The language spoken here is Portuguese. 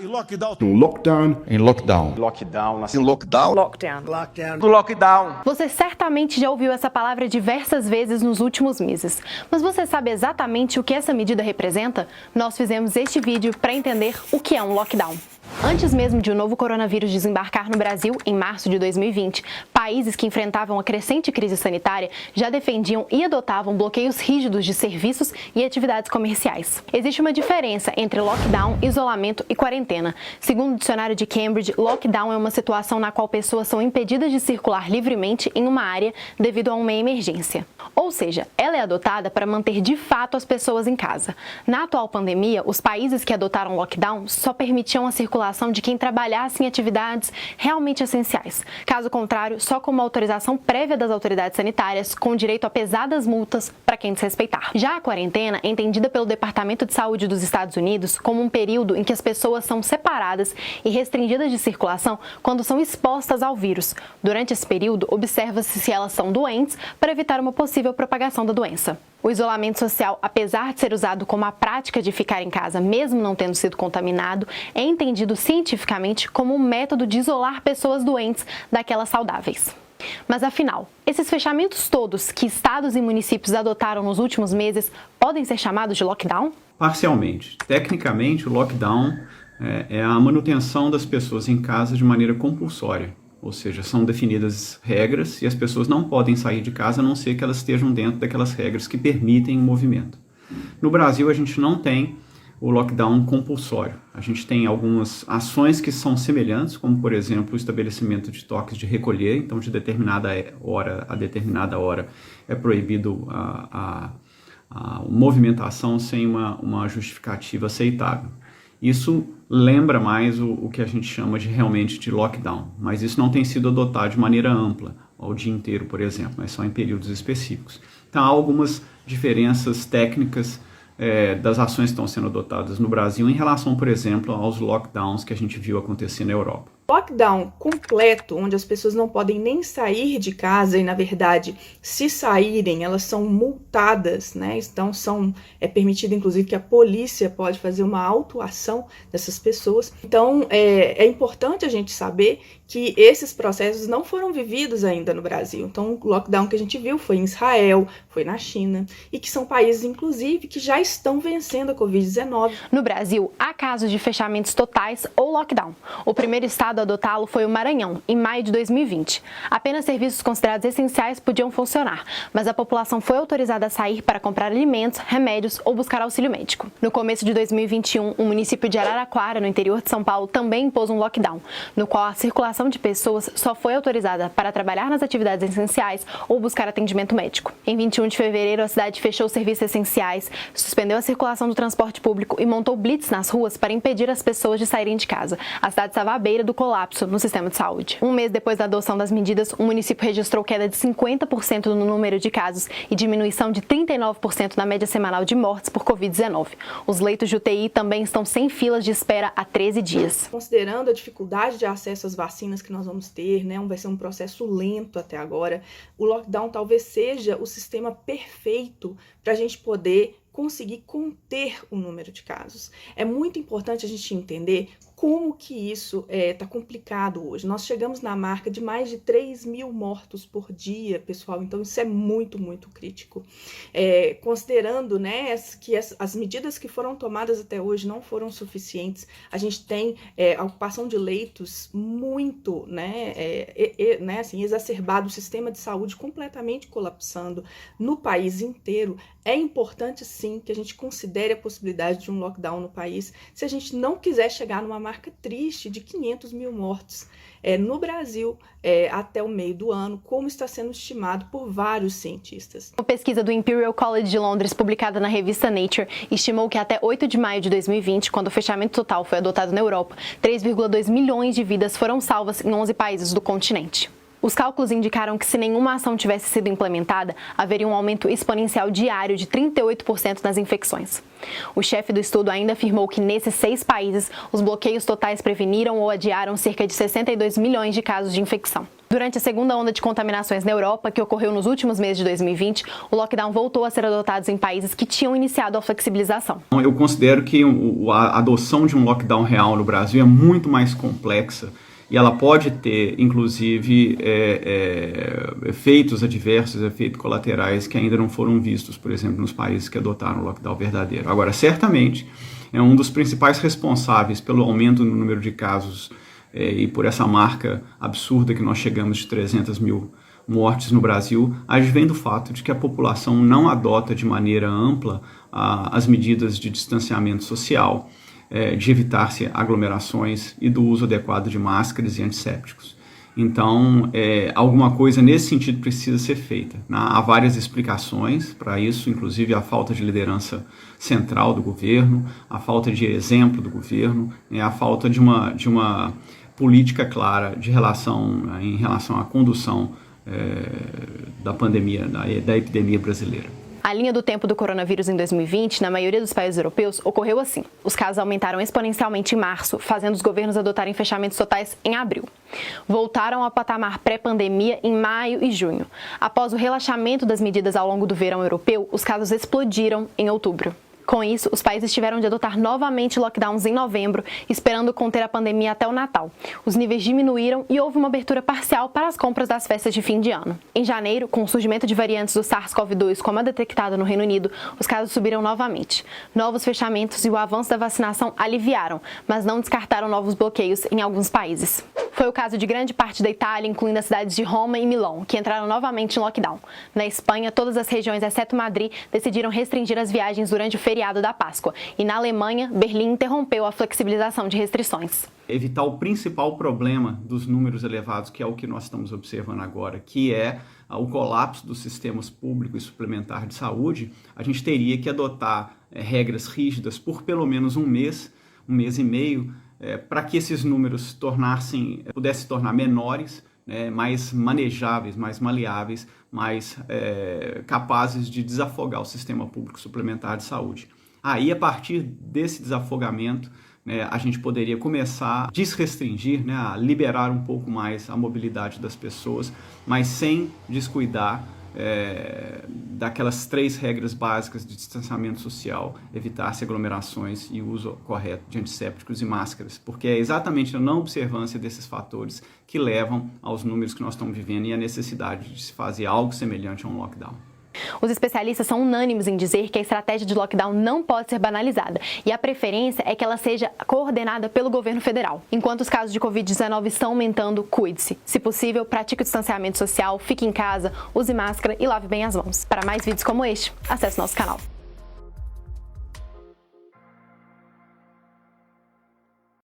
Em lockdown. Em lockdown. Em lockdown. Lockdown. Em lockdown. Lockdown. No lockdown. Você certamente já ouviu essa palavra diversas vezes nos últimos meses. Mas você sabe exatamente o que essa medida representa? Nós fizemos este vídeo para entender o que é um lockdown. Antes mesmo de o novo coronavírus desembarcar no Brasil, em março de 2020, países que enfrentavam a crescente crise sanitária já defendiam e adotavam bloqueios rígidos de serviços e atividades comerciais. Existe uma diferença entre lockdown, isolamento e quarentena. Segundo o dicionário de Cambridge, lockdown é uma situação na qual pessoas são impedidas de circular livremente em uma área devido a uma emergência. Ou seja, ela é adotada para manter de fato as pessoas em casa. Na atual pandemia, os países que adotaram lockdown só permitiam a circulação de quem trabalhasse em atividades realmente essenciais. Caso contrário, só com uma autorização prévia das autoridades sanitárias, com direito a pesadas multas para quem desrespeitar. Já a quarentena é entendida pelo Departamento de Saúde dos Estados Unidos como um período em que as pessoas são separadas e restringidas de circulação quando são expostas ao vírus. Durante esse período, observa-se se elas são doentes para evitar uma possível propagação da doença. O isolamento social, apesar de ser usado como a prática de ficar em casa mesmo não tendo sido contaminado, é entendido cientificamente como um método de isolar pessoas doentes daquelas saudáveis. Mas afinal, esses fechamentos todos que estados e municípios adotaram nos últimos meses podem ser chamados de lockdown? Parcialmente. Tecnicamente, o lockdown é a manutenção das pessoas em casa de maneira compulsória. Ou seja, são definidas regras e as pessoas não podem sair de casa a não ser que elas estejam dentro daquelas regras que permitem o movimento. No Brasil, a gente não tem o lockdown compulsório. A gente tem algumas ações que são semelhantes, como, por exemplo, o estabelecimento de toques de recolher. Então, de determinada hora a determinada hora é proibido a movimentação sem uma justificativa aceitável. Isso lembra mais o que a gente chama realmente de lockdown, mas isso não tem sido adotado de maneira ampla, ao dia inteiro, por exemplo, mas só em períodos específicos. Então, há algumas diferenças técnicas das ações que estão sendo adotadas no Brasil em relação, por exemplo, aos lockdowns que a gente viu acontecer na Europa. Lockdown completo, onde as pessoas não podem nem sair de casa e, na verdade, se saírem, elas são multadas, né? Então, é permitido, inclusive, que a polícia pode fazer uma autuação dessas pessoas. Então, é importante a gente saber que esses processos não foram vividos ainda no Brasil. Então, o lockdown que a gente viu foi em Israel, foi na China, e que são países, inclusive, que já estão vencendo a Covid-19. No Brasil, há casos de fechamentos totais ou lockdown. O primeiro estado a adotá-lo foi o Maranhão, em maio de 2020. Apenas serviços considerados essenciais podiam funcionar, mas a população foi autorizada a sair para comprar alimentos, remédios ou buscar auxílio médico. No começo de 2021, o município de Araraquara, no interior de São Paulo, também impôs um lockdown, no qual a circulação de pessoas só foi autorizada para trabalhar nas atividades essenciais ou buscar atendimento médico. Em 21 de fevereiro, a cidade fechou os serviços essenciais, suspendeu a circulação do transporte público e montou blitz nas ruas para impedir as pessoas de saírem de casa. A cidade estava à beira do colapso no sistema de saúde. Um mês depois da adoção das medidas, o município registrou queda de 50% no número de casos e diminuição de 39% na média semanal de mortes por Covid-19. Os leitos de UTI também estão sem filas de espera há 13 dias. Considerando a dificuldade de acesso às vacinas que nós vamos ter, né, vai ser um processo lento até agora, o lockdown talvez seja o sistema perfeito para a gente poder conseguir conter o número de casos. É muito importante a gente entender como que isso está complicado hoje. Nós chegamos na marca de mais de 3.000 mortos por dia, pessoal, então isso é muito, muito crítico. Considerando, né, que as medidas que foram tomadas até hoje não foram suficientes, a gente tem a ocupação de leitos muito, assim, exacerbado, o sistema de saúde completamente colapsando no país inteiro. É importante, sim, que a gente considere a possibilidade de um lockdown no país, se a gente não quiser chegar numa marca triste de 500.000 mortos no Brasil até o meio do ano, como está sendo estimado por vários cientistas. Uma pesquisa do Imperial College de Londres, publicada na revista Nature, estimou que até 8 de maio de 2020, quando o fechamento total foi adotado na Europa, 3,2 milhões de vidas foram salvas em 11 países do continente. Os cálculos indicaram que se nenhuma ação tivesse sido implementada, haveria um aumento exponencial diário de 38% nas infecções. O chefe do estudo ainda afirmou que nesses 6 países, os bloqueios totais preveniram ou adiaram cerca de 62 milhões de casos de infecção. Durante a segunda onda de contaminações na Europa, que ocorreu nos últimos meses de 2020, o lockdown voltou a ser adotado em países que tinham iniciado a flexibilização. Eu considero que a adoção de um lockdown real no Brasil é muito mais complexa e ela pode ter, inclusive, efeitos adversos, efeitos colaterais que ainda não foram vistos, por exemplo, nos países que adotaram o lockdown verdadeiro. Agora, certamente, é um dos principais responsáveis pelo aumento no número de casos e por essa marca absurda que nós chegamos de 300 mil mortes no Brasil, advém do fato de que a população não adota de maneira ampla as medidas de distanciamento social, de evitar-se aglomerações e do uso adequado de máscaras e antissépticos. Então, alguma coisa nesse sentido precisa ser feita. Há várias explicações para isso, inclusive a falta de liderança central do governo, a falta de exemplo do governo, a falta de uma política clara em relação à condução da pandemia, da epidemia brasileira. A linha do tempo do coronavírus em 2020, na maioria dos países europeus, ocorreu assim. Os casos aumentaram exponencialmente em março, fazendo os governos adotarem fechamentos totais em abril. Voltaram ao patamar pré-pandemia em maio e junho. Após o relaxamento das medidas ao longo do verão europeu, os casos explodiram em outubro. Com isso, os países tiveram de adotar novamente lockdowns em novembro, esperando conter a pandemia até o Natal. Os níveis diminuíram e houve uma abertura parcial para as compras das festas de fim de ano. Em janeiro, com o surgimento de variantes do SARS-CoV-2 como a detectada no Reino Unido, os casos subiram novamente. Novos fechamentos e o avanço da vacinação aliviaram, mas não descartaram novos bloqueios em alguns países. Foi o caso de grande parte da Itália, incluindo as cidades de Roma e Milão, que entraram novamente em lockdown. Na Espanha, todas as regiões, exceto Madrid, decidiram restringir as viagens durante o feriado da Páscoa. E na Alemanha, Berlim interrompeu a flexibilização de restrições. Evitar o principal problema dos números elevados, que é o que nós estamos observando agora, que é o colapso dos sistemas público e suplementar de saúde, a gente teria que adotar regras rígidas por pelo menos um mês e meio, para que esses números pudessem se tornar menores, mais manejáveis, mais maleáveis, mais capazes de desafogar o sistema público suplementar de saúde. Aí, a partir desse desafogamento, a gente poderia começar a desrestringir, a liberar um pouco mais a mobilidade das pessoas, mas sem descuidar daquelas 3 regras básicas de distanciamento social: evitar-se aglomerações e uso correto de antissépticos e máscaras, porque é exatamente a não observância desses fatores que levam aos números que nós estamos vivendo e a necessidade de se fazer algo semelhante a um lockdown. Os especialistas são unânimes em dizer que a estratégia de lockdown não pode ser banalizada e a preferência é que ela seja coordenada pelo governo federal. Enquanto os casos de Covid-19 estão aumentando, cuide-se. Se possível, pratique o distanciamento social, fique em casa, use máscara e lave bem as mãos. Para mais vídeos como este, acesse nosso canal.